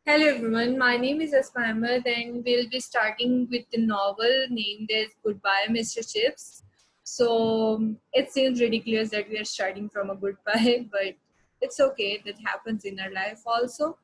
Hello everyone, my name is Asma Ahmed and we'll be starting with the novel named as Goodbye Mr. Chips. So it seems ridiculous that we are starting from a goodbye, but it's okay, that happens in our life also.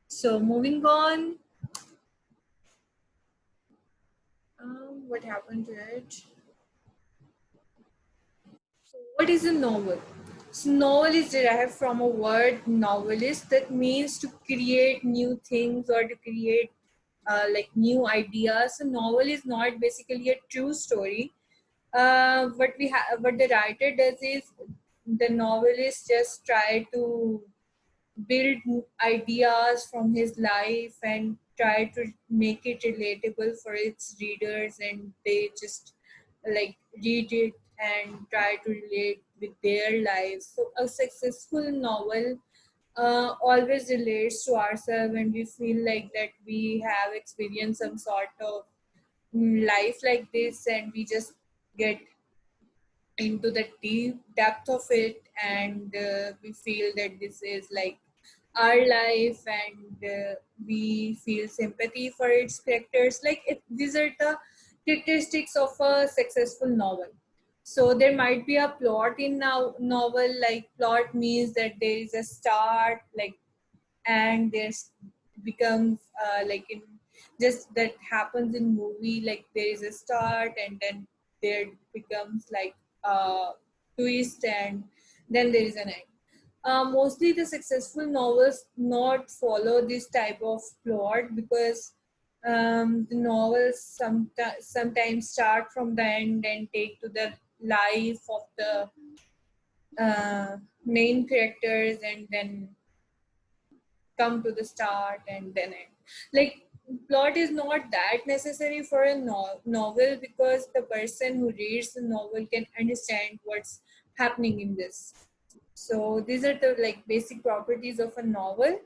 So moving on, what happened to it? So what is a novel? So novel is derived from a word novelist that means to create new things or to create like new ideas. So novel is not basically a true story. What the writer does is the novelist just try to build ideas from his life and try to make it relatable for its readers, and they just like read it and try to relate with their lives. So a successful novel always relates to ourselves, and we feel like that we have experienced some sort of life like this, and we just get into the deep depth of it, and we feel that this is like our life, and we feel sympathy for its characters. These are the characteristics of a successful novel. So there might be a plot in now novel. Like plot means that there is a start, like, and there's becomes like in just that happens in movie, like there is a start and then there becomes like a twist, and then there is an end. Mostly the successful novels not follow this type of plot, because the novels sometimes start from the end and take to the life of the main characters, and then come to the start and then end. Like plot is not that necessary for a novel, because the person who reads the novel can understand what's happening in this. So these are the like basic properties of a novel.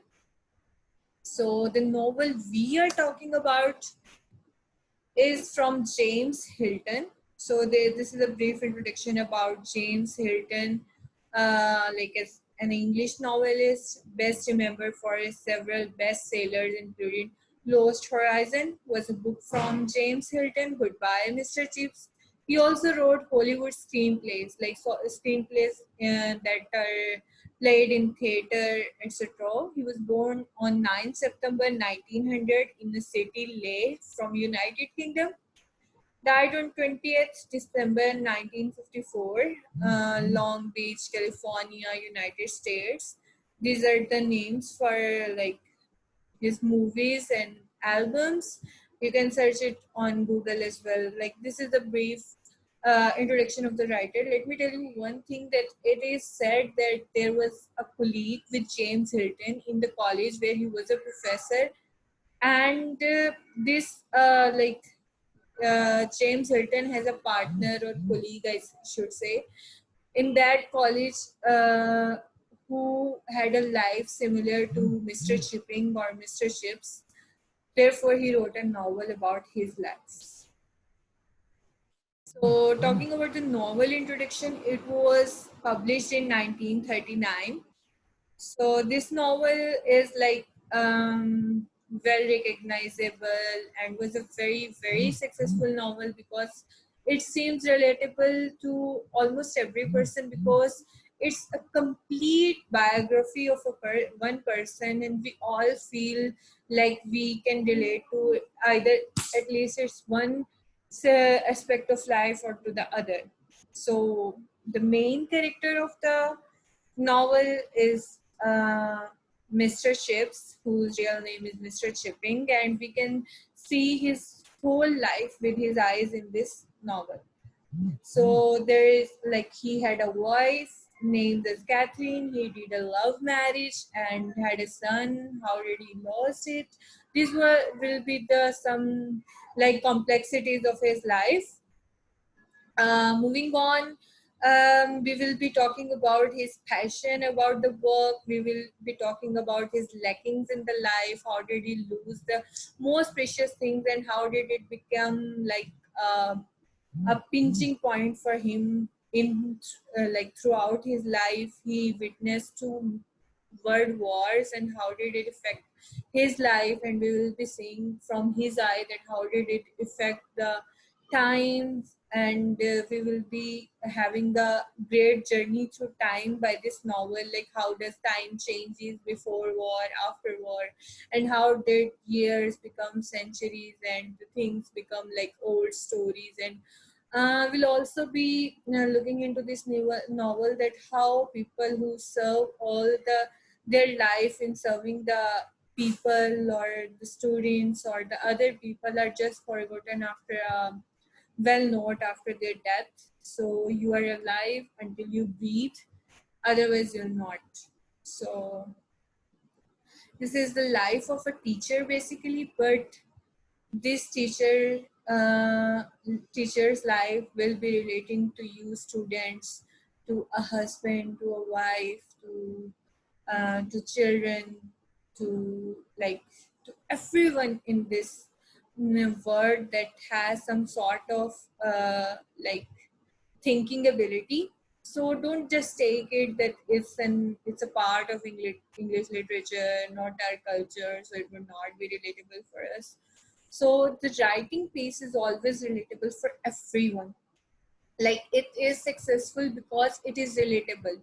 So the novel we are talking about is from James Hilton. So this is a brief introduction about James Hilton, like as an English novelist, best remembered for his several bestsellers, including Lost Horizon was a book from James Hilton, Goodbye, Mr. Chips. He also wrote Hollywood screenplays, screenplays that are played in theater, etc. He was born on 9 September 1900 in the city Leh from United Kingdom. Died on 20th December 1954, Long Beach, California, United States. These are the names for like his movies and albums. You can search it on Google as well. Like this is a brief introduction of the writer. Let me tell you one thing, that it is said that there was a colleague with James Hilton in the college where he was a professor, and this James Hilton has a partner or colleague, I should say, in that college, who had a life similar to Mr. Chipping or Mr. Chips. Therefore, he wrote a novel about his life. So, talking about the novel introduction, it was published in 1939. So, this novel is like well recognizable and was a very, very successful novel, because it seems relatable to almost every person, because it's a complete biography of one person, and we all feel like we can relate to either, at least it's one aspect of life or to the other. So the main character of the novel is Mr. Chips, whose real name is Mr. Chipping, and we can see his whole life with his eyes in this novel. So there is like he had a wife named as Catherine. He did a love marriage and had a son. How did he lost it? These will be the some like complexities of his life. Moving on, we will be talking about his passion about the work. We will be talking about his lackings in the life. How did he lose the most precious things, and how did it become like a pinching point for him in like throughout his life. He witnessed to word wars and how did it affect his life, and we will be seeing from his eye that how did it affect the times, and we will be having the great journey through time by this novel, like how does time changes before war, after war, and how did years become centuries and the things become like old stories. And we'll also be looking into this new novel that how people who serve all their life in serving the people or the students or the other people are just forgotten after well note after their death. So you are alive until you breathe, otherwise you're not. So this is the life of a teacher basically, but this teacher's life will be relating to you students, to a husband, to a wife, to children, to like to everyone in this world that has some sort of like thinking ability. So don't just take it that it's a part of English literature, not our culture, so it would not be relatable for us. So the writing piece is always relatable for everyone. Like it is successful because it is relatable.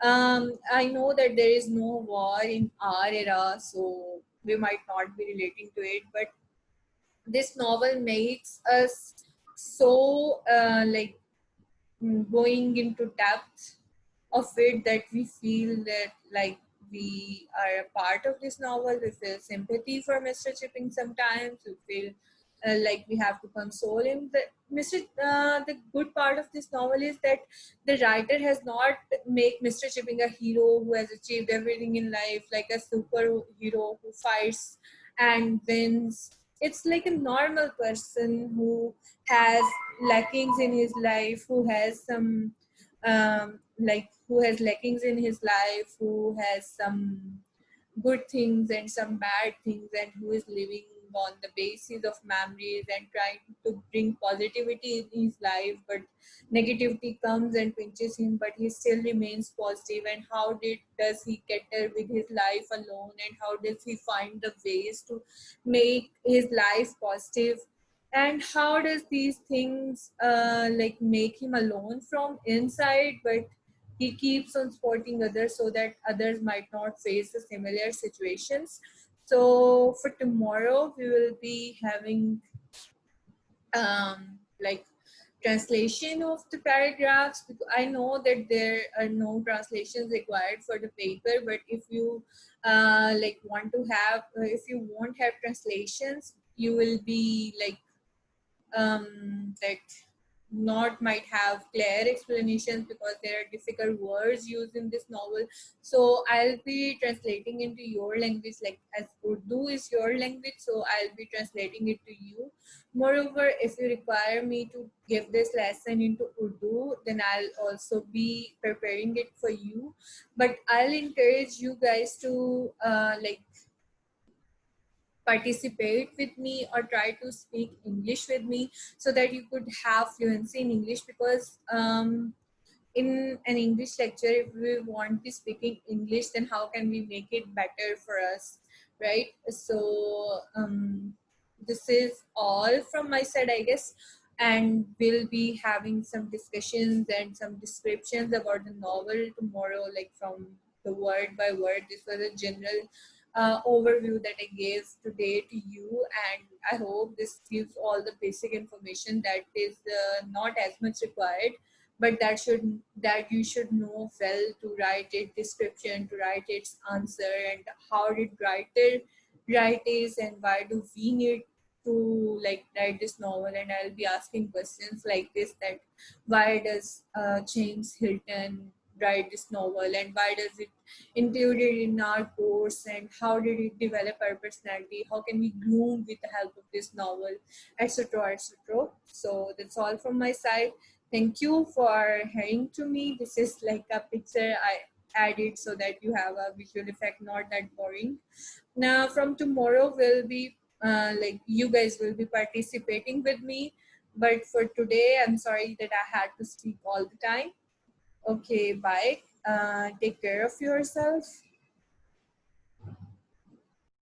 I know that there is no war in our era, so we might not be relating to it, but this novel makes us so going into depth of it that we feel that like we are a part of this novel. We feel sympathy for Mr. Chipping sometimes. We feel like we have to console him. The good part of this novel is that the writer has not make Mr. Chipping a hero who has achieved everything in life, like a superhero who fights and wins. It's like a normal person who has lackings in his life, who has some like who has lackings in his life, who has some good things and some bad things, and who is living on the basis of memories and trying to bring positivity in his life, but negativity comes and pinches him, but he still remains positive. And how does he get there with his life alone, and how does he find the ways to make his life positive, and how does these things like make him alone from inside, but he keeps on supporting others so that others might not face the similar situations. So for tomorrow we will be having like translation of the paragraphs, because I know that there are no translations required for the paper, but if you like want to have if you won't have translations, you will be like that not might have clear explanations because there are difficult words used in this novel. So I'll be translating into your language, like as Urdu is your language, so I'll be translating it to you. Moreover, if you require me to give this lesson into Urdu, then I'll also be preparing it for you. But I'll encourage you guys to like participate with me or try to speak English with me so that you could have fluency in English, because in an English lecture, if we want to speaking English, then how can we make it better for us, right? So this is all from my side, I guess, and we'll be having some discussions and some descriptions about the novel tomorrow, like from the word by word. This was a general overview that I gave today to you, and I hope this gives all the basic information that is not as much required, but that you should know well to write its description, to write its answer, and how did writer write is, and why do we need to like write this novel. And I'll be asking questions like this, that why does James Hilton write this novel, and why does it include it in our course, and how did it develop our personality, how can we groom with the help of this novel, etc, etc. So that's all from my side. Thank you for hearing to me. This is like a picture I added so that you have a visual effect, not that boring. Now from tomorrow we'll be like you guys will be participating with me, but for today I'm sorry that I had to speak all the time. Okay, bye. Take care of yourself.